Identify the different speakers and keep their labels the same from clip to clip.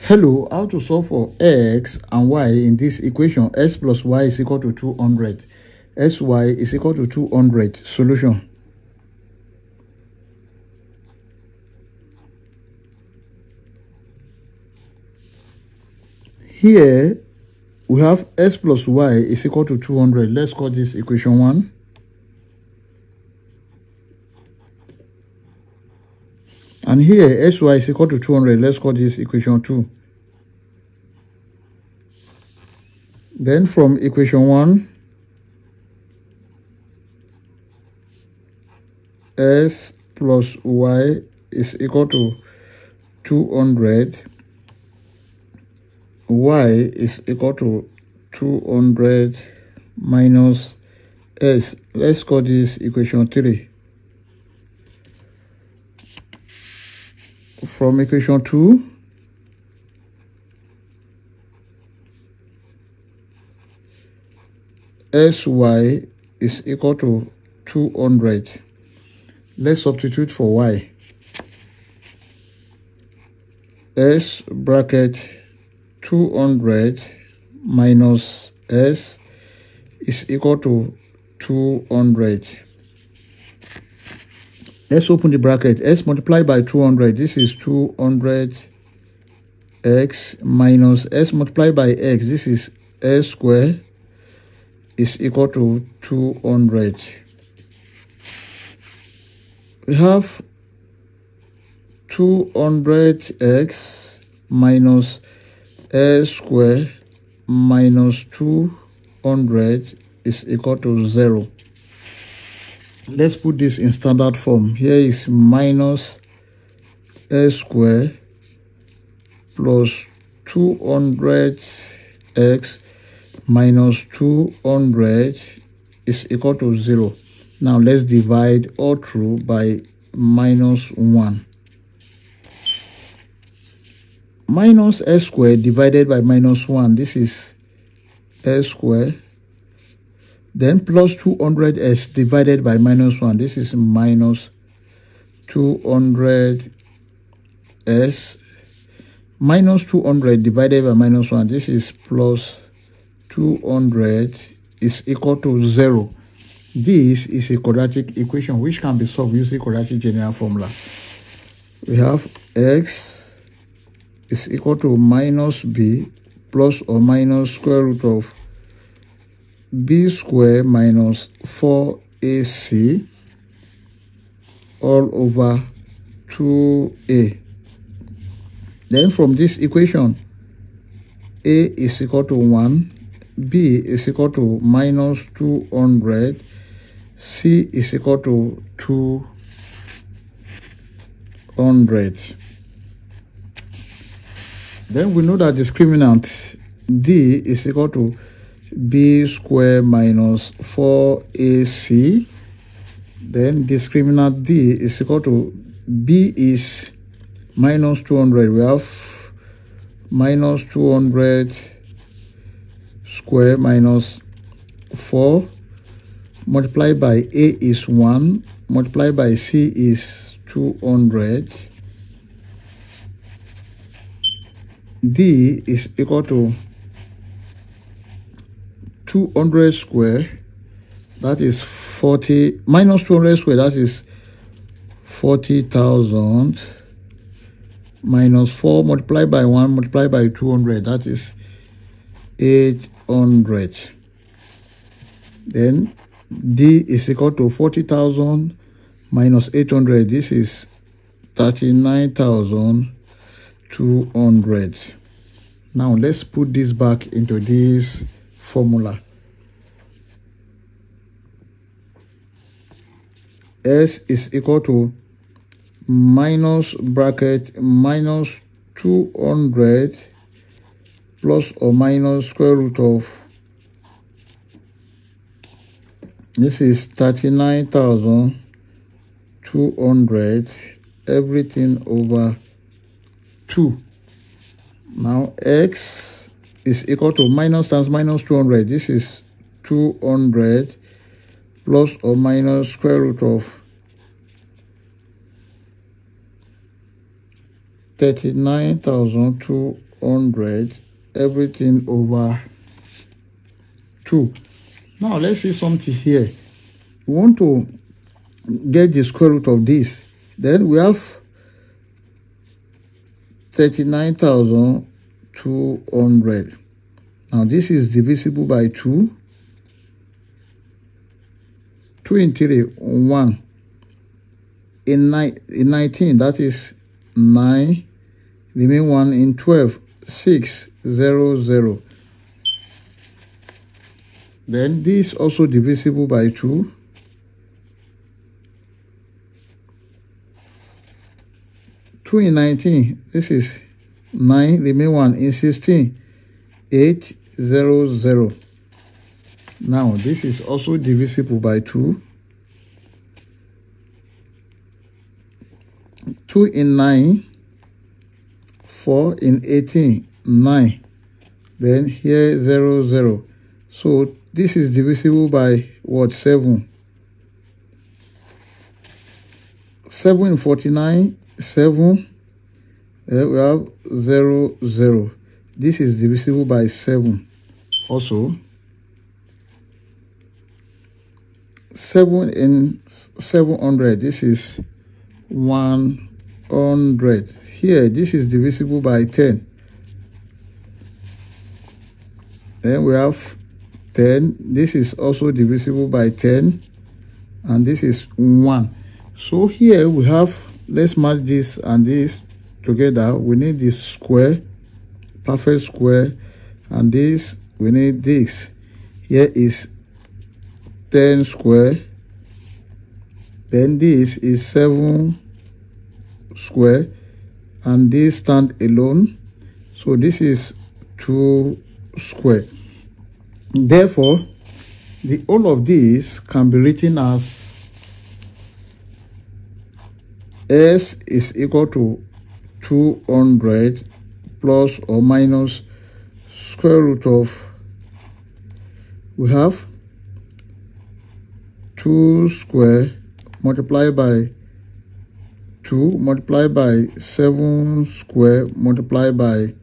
Speaker 1: Hello, how to solve for x and y in this equation? X plus y is equal to 200. Sy is equal to 200. Solution. Here, we have x plus y is equal to 200. Let's call this equation 1. And here, sy is equal to 200. Let's call this equation 2. Then from equation 1, x plus y is equal to 200. Y is equal to 200 minus s. Let's call this equation 3. From equation 2, sy is equal to 200. Let's substitute for y. S bracket 200 minus s is equal to 200. Let's open the bracket. S multiplied by 200. This is 200 x minus s multiplied by x. This is s squared is equal to 200. We have 200x minus s squared minus 200 is equal to 0. Let's put this in standard form. Here is minus s squared plus 200x minus 200 is equal to 0. Now let's divide all through by minus 1. Minus s squared divided by minus 1. This is s squared. Then plus 200s divided by minus 1. This is minus 200s. Minus 200 divided by minus 1. This is plus 200 is equal to 0. This is a quadratic equation which can be solved using quadratic general formula. We have x is equal to minus b plus or minus square root of b squared minus 4ac all over 2a. Then from this equation, a is equal to 1, b is equal to minus 200, c is equal to 200. Then we know that discriminant d is equal to b squared minus 4ac. Then discriminant d is equal to b is minus 200. We have minus 200 square minus 4 multiplied by a is 1 multiplied by c is 200. D is equal to 200 square, that is 40, minus 200 square, that is 40,000, minus 4 multiplied by 1 multiplied by 200, that is 800. Then D is equal to 40,000 minus 800. This is 39,200. Now let's put this back into this formula. S is equal to minus bracket minus 200 plus or minus square root of, this is 39,200, everything over 2. Now x is equal to minus times minus 200. This is 200 plus or minus square root of 39,200 everything over 2. Now let's see something here. We want to get the square root of this. Then we have 39,200. Now this is divisible by 2. 2 in 3, 1. In 19, that is 9. Remain 1 in 12, 6, 0, 0. Then this also divisible by 2. 2 in 19, this is 9, remain 1 in 16, 8, 0, 0. Now this is also divisible by 2. 2 in 9, 4 in 18, 9. Then here 0, 0. So this is divisible by what? 7. 7 in 49, 7. Then we have 0, 0. This is divisible by 7. Also, 7 in 700. This is 100. Here, this is divisible by 10. Then we have 10. This is also divisible by 10. And this is 1. So here we have, let's match this and this together. We need this square, perfect square. And this, we need this. Here is 10 square. Then this is 7 square. And this stand alone. So this is 2 square. Therefore, the whole of this can be written as S is equal to 200 plus or minus square root of, we have 2 square multiplied by 2 multiplied by 7 square multiplied by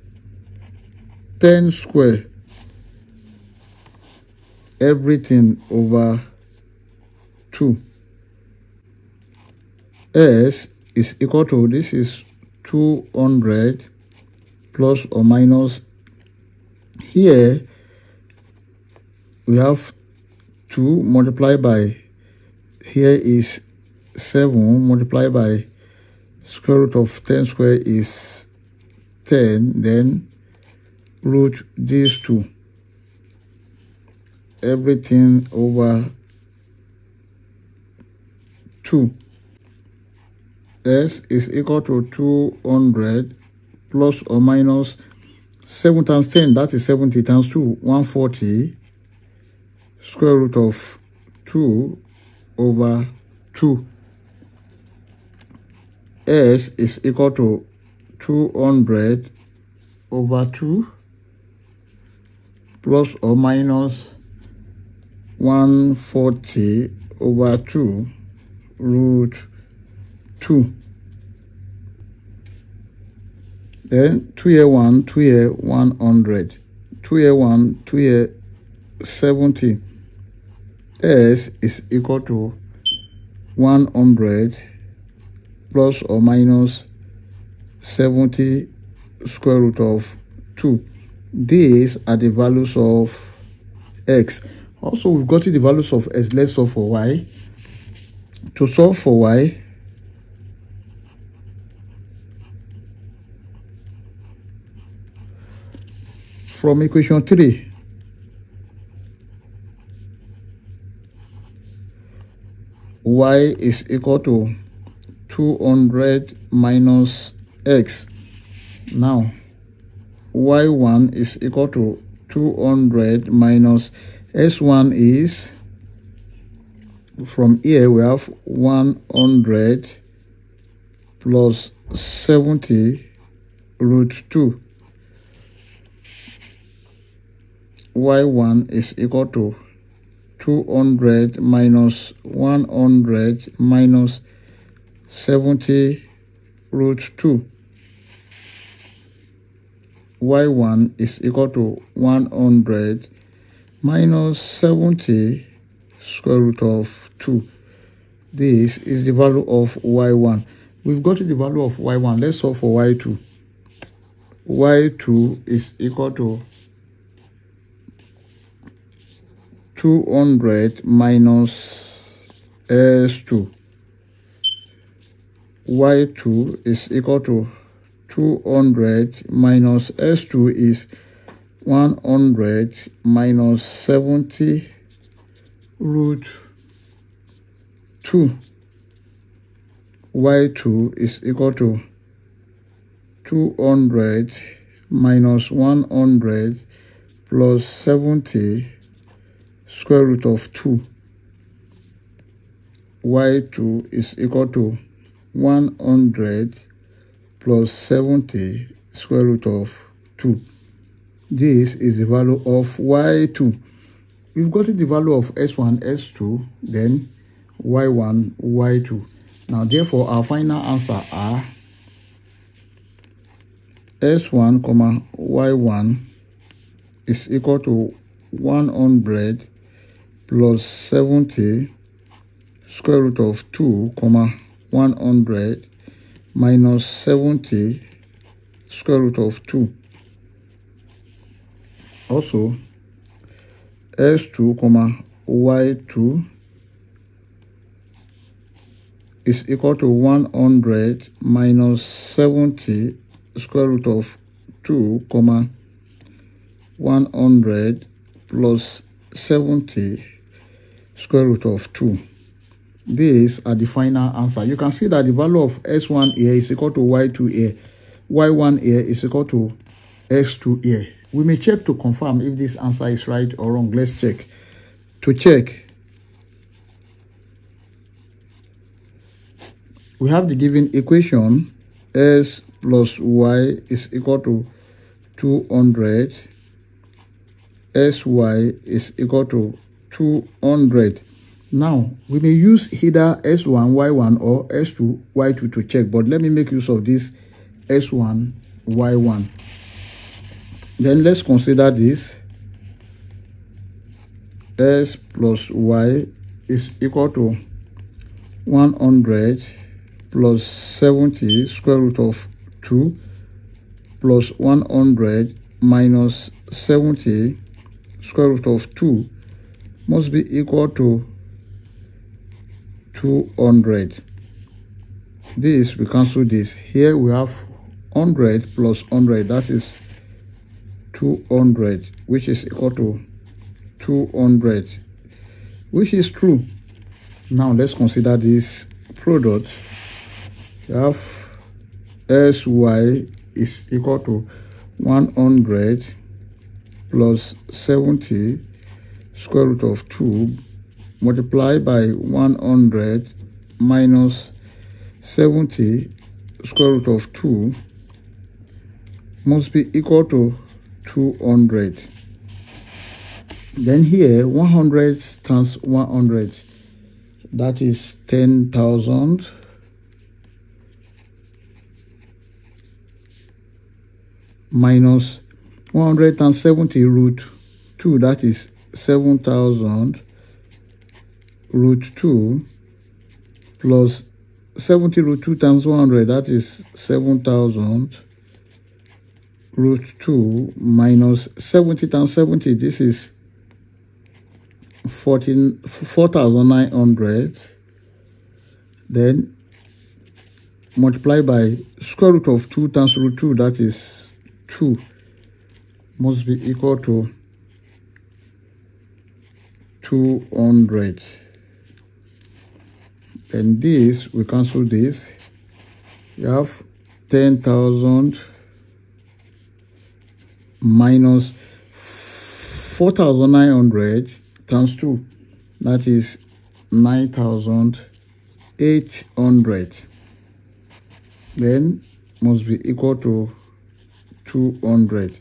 Speaker 1: 10 square, everything over 2. S is equal to, this is 200 plus or minus, here we have 2 multiplied by, here is 7 multiplied by square root of 10 square is 10, then root these 2, everything over 2. S is equal to 200 plus or minus 7 times 10, that is 70 times 2, 140, square root of 2 over 2. S is equal to 200 over 2 plus or minus 140 over 2 root 2. Then 2 here 1, 2 here 100, 2 here 1, 2 here 70. S is equal to 100 plus or minus 70 square root of 2. These are the values of x. Also, we've got the values of x. Let's solve for y. To solve for y, from equation 3, y is equal to 200 minus x. Now, y1 is equal to 200 minus s1 is, from here we have 100 plus 70 root 2. y1 is equal to 200 minus 100 minus 70 root 2. y1 is equal to 100 minus 70 square root of 2. This is the value of y1. We've got the value of y1. Let's solve for y2. y2 is equal to 200 minus s2. y2 is equal to 200 minus s2 is 100 minus 70 root 2. y2 is equal to 200 minus 100 plus 70 square root of 2. y2 is equal to 100 plus 70 square root of 2. This is the value of y2. We've got the value of s1, s2, then y1, y2. Now, therefore, our final answer are s1, y1 is equal to 100 plus 70 square root of 2, 100 minus 70 square root of 2. Also, s2, y2 is equal to 100 minus 70 square root of 2, 100 plus 70 square root of 2. These are the final answer. You can see that the value of s1 here is equal to y2 here. y1 here is equal to s2 here. We may check to confirm if this answer is right or wrong. Let's check. To check, we have the given equation s plus y is equal to 200. sy is equal to 200. Now, we may use either s1, y1 or s2, y2 to check, but let me make use of this s1, y1. Then let's consider this. S plus y is equal to 100 plus 70 square root of 2 plus 100 minus 70 square root of 2 must be equal to 200. This, we cancel this. Here we have 100 plus 100, that is 200, which is equal to 200, which is true. Now let's consider this product. You have sy is equal to 100 plus 70 square root of 2 multiplied by 100 minus 70 square root of 2 must be equal to 200. Then here 100 times 100, that is 10,000 minus 100 times 70 root 2, that is 7,000 root 2 plus 70 root 2 times 100, that is 7,000 root 2 minus 70 times 70, this is 4,900. Then multiply by square root of 2 times root 2, that is 2, must be equal to 200. And this, we cancel this. You have 10,000 minus 4,900 times 2, that is 9,800. Then must be equal to 200.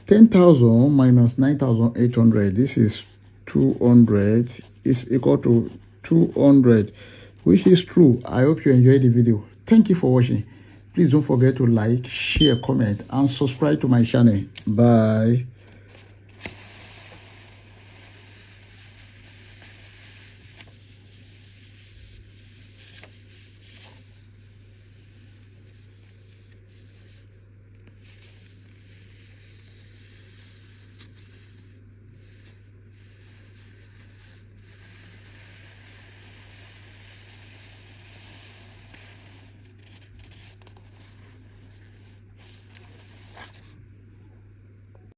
Speaker 1: 10,000 minus 9,800, this is 200, is equal to 200, which is true. I hope you enjoyed the video. Thank you for watching. Please don't forget to like, share, comment, and subscribe to my channel. Bye.